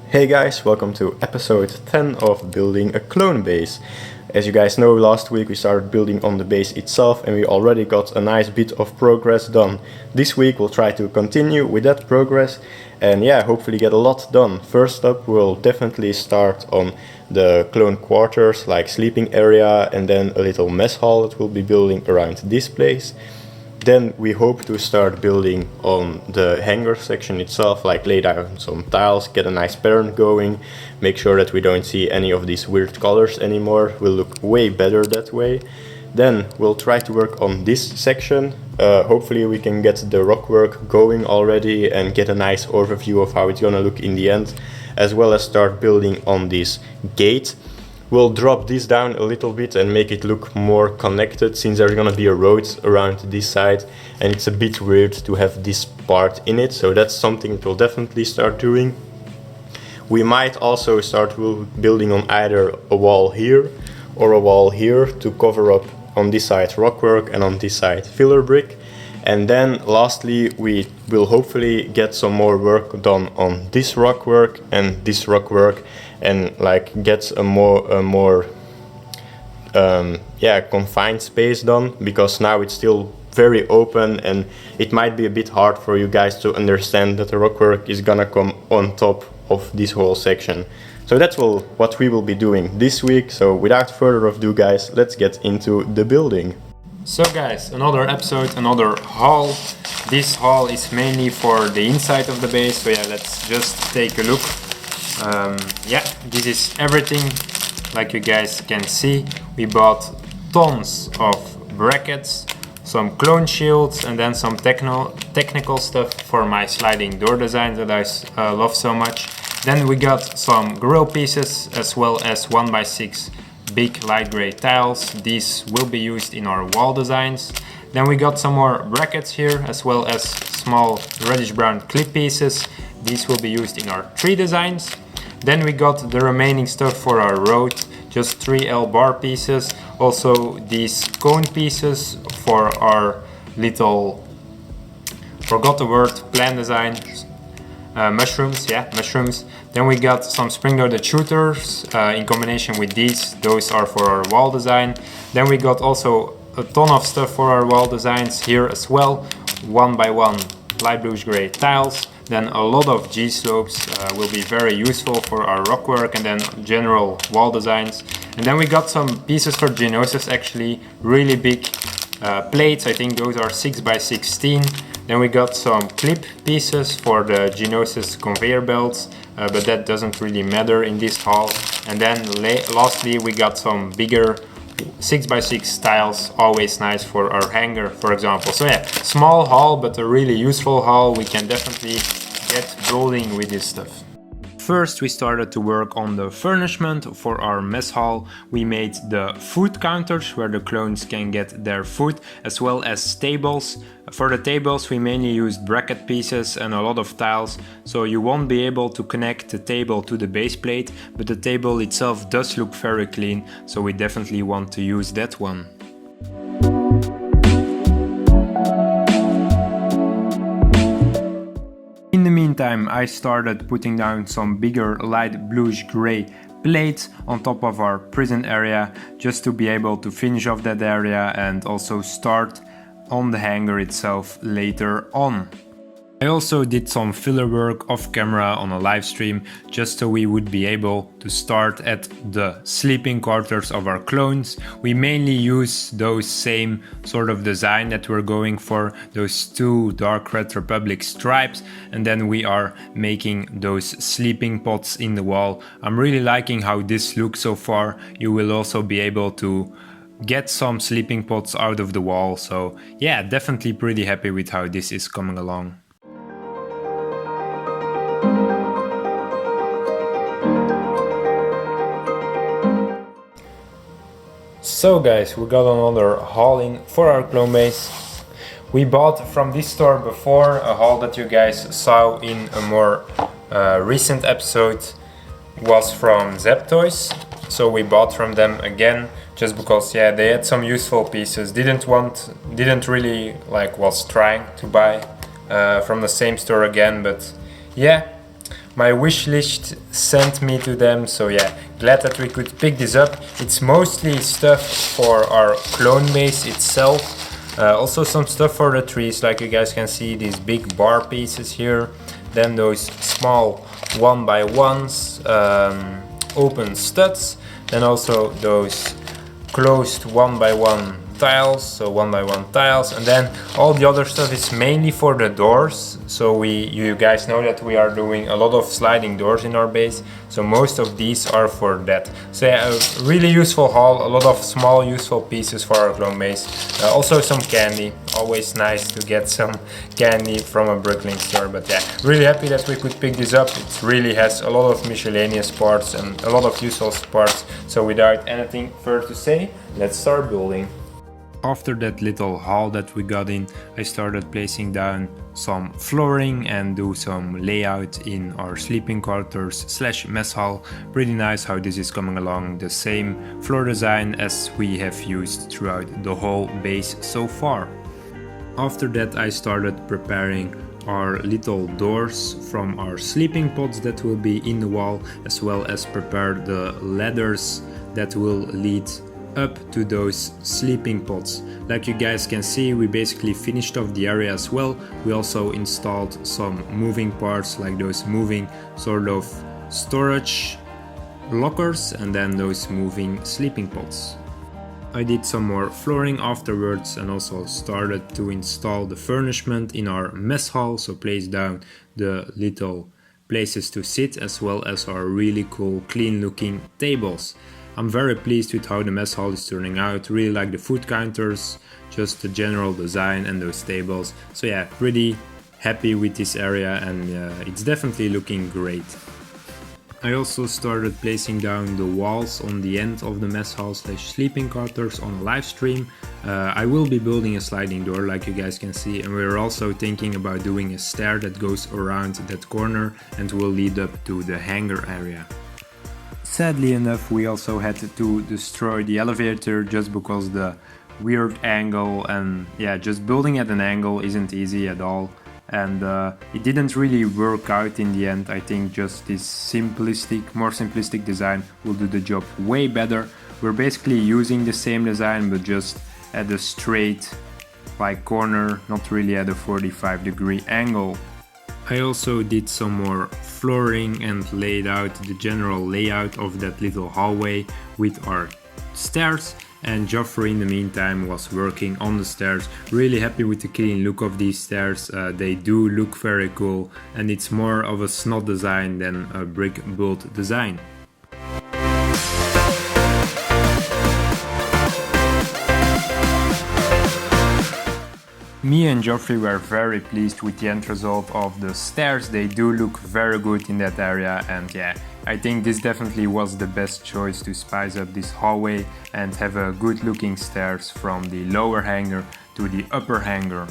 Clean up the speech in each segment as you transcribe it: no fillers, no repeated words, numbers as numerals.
Hey guys, welcome to episode 10 of Building a Clone Base. As you guys know, last week we started building on the base itself and we already got a nice bit of progress done. This week we'll try to continue with that progress and hopefully get a lot done. First up, we'll definitely start on the clone quarters, like sleeping area, and then a little mess hall that we'll be building around this place. Then we hope to start building on the hangar section itself, like lay down some tiles, get a nice pattern going, make sure that we don't see any of these weird colors anymore. Will look way better that way. Then we'll try to work on this section. Hopefully we can get the rock work going already and get a nice overview of how it's gonna look in the end, as well as start building on this gate. We'll drop this down a little bit and make it look more connected, since there's gonna be a road around this side and it's a bit weird to have this part in it, so that's something we'll definitely start doing. We might also start building on either a wall here or a wall here to cover up on this side rockwork and on this side filler brick. And then lastly, we will hopefully get some more work done on this rockwork and this rockwork, and like get a more confined space done, because now it's still very open and it might be a bit hard for you guys to understand that the rockwork is gonna come on top of this whole section. So that's what we will be doing this week. So without further ado guys, let's get into the building. So guys, another episode, another haul. This haul is mainly for the inside of the base, so let's just take a look. This is everything. Like you guys can see, we bought tons of brackets, some clone shields, and then some technical stuff for my sliding door design that I love so much. Then we got some grill pieces as well as 1x6 big light gray tiles. These will be used in our wall designs. Then we got some more brackets here, as well as small reddish brown clip pieces. These will be used in our tree designs. Then we got the remaining stuff for our road, just 3L bar pieces. Also these cone pieces for our little, forgot the word, plan design. Mushrooms. Then we got some spring-loaded shooters in combination with these. Those are for our wall design. Then we got also a ton of stuff for our wall designs here as well. 1x1 light bluish gray tiles. Then a lot of G-slopes will be very useful for our rock work and then general wall designs. And then we got some pieces for Geonosis, actually really big plates. I think those are 6x16. Then we got some clip pieces for the Geonosis conveyor belts, but that doesn't really matter in this haul. And then lastly, we got some bigger 6x6 tiles, always nice for our hangar, for example. So small haul, but a really useful haul. We can definitely get building with this stuff. First, we started to work on the furnishment for our mess hall. We made the food counters where the clones can get their food, as well as tables. For the tables, we mainly used bracket pieces and a lot of tiles, so you won't be able to connect the table to the base plate, but the table itself does look very clean, so we definitely want to use that one. In the meantime, I started putting down some bigger light bluish gray plates on top of our prison area, just to be able to finish off that area and also start on the hangar itself later on. I also did some filler work off camera on a live stream, just so we would be able to start at the sleeping quarters of our clones. We mainly use those same sort of design that we're going for, those two dark red Republic stripes, and then we are making those sleeping pods in the wall. I'm really liking how this looks so far. You will also be able to get some sleeping pods out of the wall, so definitely pretty happy with how this is coming along. So guys, we got another hauling for our clone base. We bought from this store before, a haul that you guys saw in a more recent episode was from Zep Toys. So we bought from them again, just because they had some useful pieces. Didn't really was trying to buy from the same store again, but my wish list sent me to them, so yeah, glad that we could pick this up. It's mostly stuff for our clone base itself, also some stuff for the trees, like you guys can see these big bar pieces here, then those small 1x1s, open studs, then also those closed 1x1 tiles, so 1x1 tiles, and then all the other stuff is mainly for the doors. So you guys know that we are doing a lot of sliding doors in our base, so most of these are for that. So yeah, a really useful haul, a lot of small useful pieces for our clone base. Also some candy, always nice to get some candy from a bricklink store. But yeah, really happy that we could pick this up. It really has a lot of miscellaneous parts and a lot of useful parts. So without anything further to say, let's start building. After that little haul that we got in, I started placing down some flooring and do some layout in our sleeping quarters / mess hall. Pretty nice how this is coming along, the same floor design as we have used throughout the whole base so far. After that I started preparing our little doors from our sleeping pods that will be in the wall, as well as prepare the ladders that will lead up to those sleeping pods. Like you guys can see, we basically finished off the area as well. We also installed some moving parts, like those moving sort of storage lockers and then those moving sleeping pods. I did some more flooring afterwards and also started to install the furnishment in our mess hall, so place down the little places to sit as well as our really cool clean looking tables. I'm very pleased with how the mess hall is turning out, really like the food counters, just the general design and those tables. So yeah, pretty happy with this area, and it's definitely looking great. I also started placing down the walls on the end of the mess hall / sleeping quarters on a live stream. I will be building a sliding door like you guys can see, and we're also thinking about doing a stair that goes around that corner and will lead up to the hangar area. Sadly enough, we also had to destroy the elevator just because the weird angle, and yeah, just building at an angle isn't easy at all, and it didn't really work out in the end. I think just this more simplistic design will do the job way better. We're basically using the same design but just at a straight like corner, not really at a 45-degree angle. I also did some more flooring and laid out the general layout of that little hallway with our stairs, and Joffrey in the meantime was working on the stairs. Really happy with the clean look of these stairs. They do look very cool, and it's more of a snot design than a brick build design. Me and Joffrey were very pleased with the end result of the stairs. They do look very good in that area, and yeah, I think this definitely was the best choice to spice up this hallway and have a good looking stairs from the lower hangar to the upper hangar.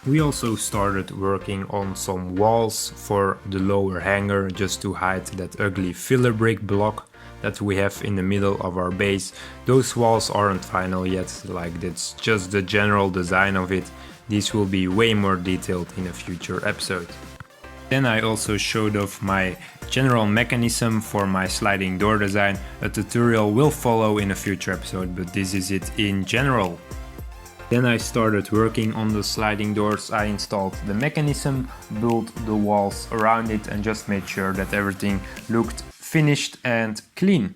We also started working on some walls for the lower hangar just to hide that ugly filler brick block that we have in the middle of our base. Those walls aren't final yet, like that's just the general design of it. These will be way more detailed in a future episode. Then I also showed off my general mechanism for my sliding door design. A tutorial will follow in a future episode, but this is it in general. Then I started working on the sliding doors. I installed the mechanism, built the walls around it, and just made sure that everything looked finished and clean.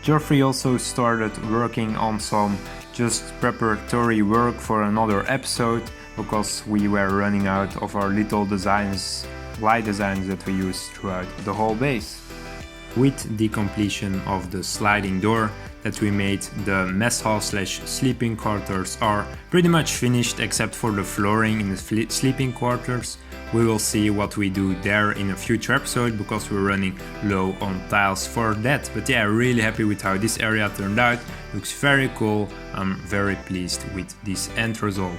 Joffrey also started working on some just preparatory work for another episode, because we were running out of our little designs, light designs that we used throughout the whole base. With the completion of the sliding door that we made, the mess hall / sleeping quarters are pretty much finished except for the flooring in the sleeping quarters. We will see what we do there in a future episode because we're running low on tiles for that. But yeah, really happy with how this area turned out. Looks very cool. I'm very pleased with this end result.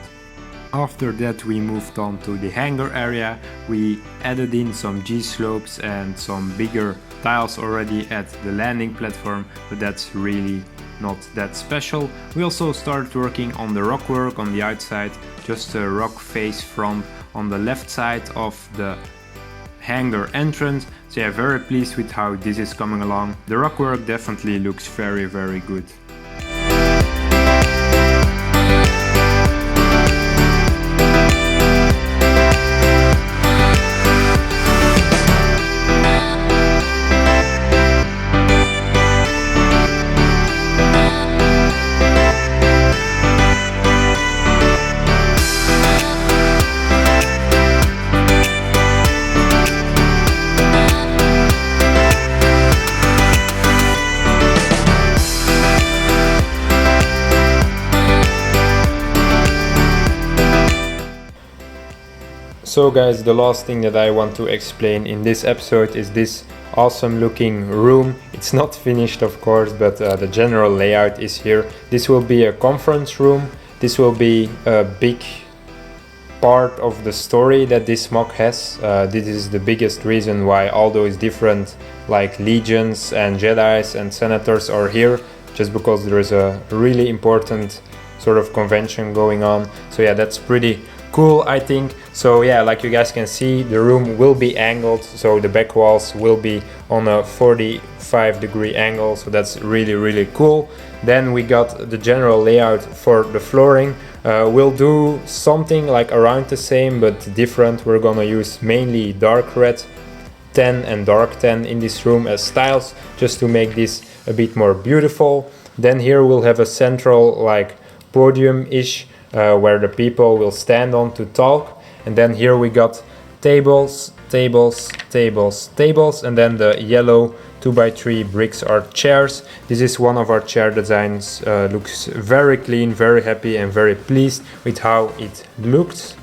After that we moved on to the hangar area. We added in some G-slopes and some bigger tiles already at the landing platform, but that's really not that special. We also started working on the rock work on the outside, just a rock face front on the left side of the hangar entrance. So yeah, very pleased with how this is coming along. The rock work definitely looks very good. So guys, the last thing that I want to explain in this episode is this awesome looking room. It's not finished of course, but the general layout is here. This will be a conference room. This will be a big part of the story that this mock has. This is the biggest reason why all those different like legions and Jedis and senators are here, just because there is a really important sort of convention going on. So yeah, that's pretty cool, I think. So yeah, like you guys can see, the room will be angled, so the back walls will be on a 45-degree angle, so that's really cool. Then we got the general layout for the flooring. We'll do something like around the same but different. We're gonna use mainly dark red 10 and dark 10 in this room as styles, just to make this a bit more beautiful. Then here we'll have a central like podium-ish where the people will stand on to talk. And then here we got tables, and then the yellow 2x3 bricks are chairs. This is one of our chair designs. Looks very clean, very happy and very pleased with how it looked.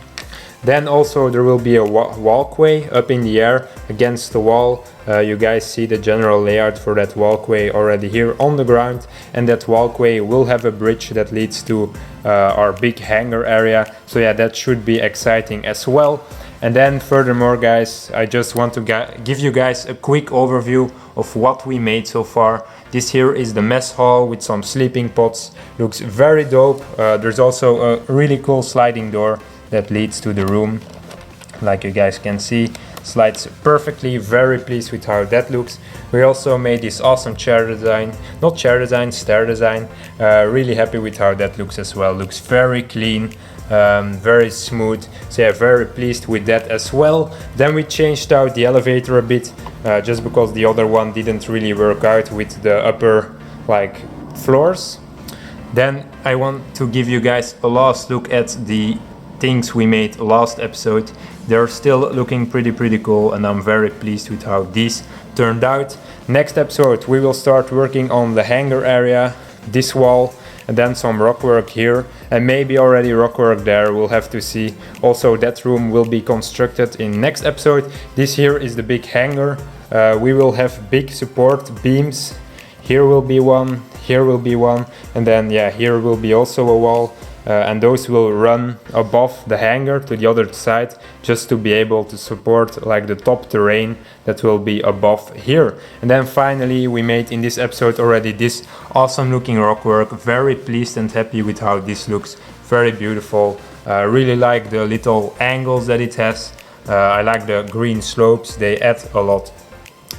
Then also there will be a walkway up in the air against the wall. You guys see the general layout for that walkway already here on the ground, and that walkway will have a bridge that leads to our big hangar area. So yeah, that should be exciting as well. And then furthermore guys, I just want to give you guys a quick overview of what we made so far. This here is the mess hall with some sleeping pods. Looks very dope. There's also a really cool sliding door that leads to the room, like you guys can see. Slides perfectly, very pleased with how that looks. We also made this awesome chair design, not chair design, stair design. Really happy with how that looks as well. Looks very clean, very smooth. So yeah, very pleased with that as well. Then we changed out the elevator a bit, just because the other one didn't really work out with the upper like floors. Then I want to give you guys a last look at the things we made last episode. They're still looking pretty cool, and I'm very pleased with how these turned out. Next episode we will start working on the hangar area, this wall, and then some rock work here, and maybe already rock work there, we'll have to see. Also that room will be constructed in next episode. This here is the big hangar. We will have big support beams. Here will be one, here will be one, and then yeah, here will be also a wall. And those will run above the hangar to the other side, just to be able to support like the top terrain that will be above here. And then finally we made in this episode already this awesome looking rock work. Very pleased and happy with how this looks. Very beautiful. Really like the little angles that it has. I like the green slopes, they add a lot.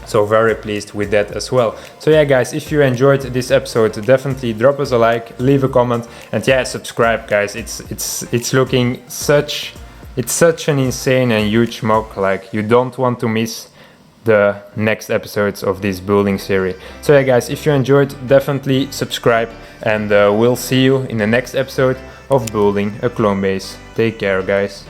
So very pleased with that as well. So yeah guys, if you enjoyed this episode, definitely drop us a like, leave a comment, and yeah, subscribe guys. It's looking such an insane and huge mock. Like, you don't want to miss the next episodes of this building series. So yeah guys, if you enjoyed, definitely subscribe, and we'll see you in the next episode of Building a Clone Base. Take care guys.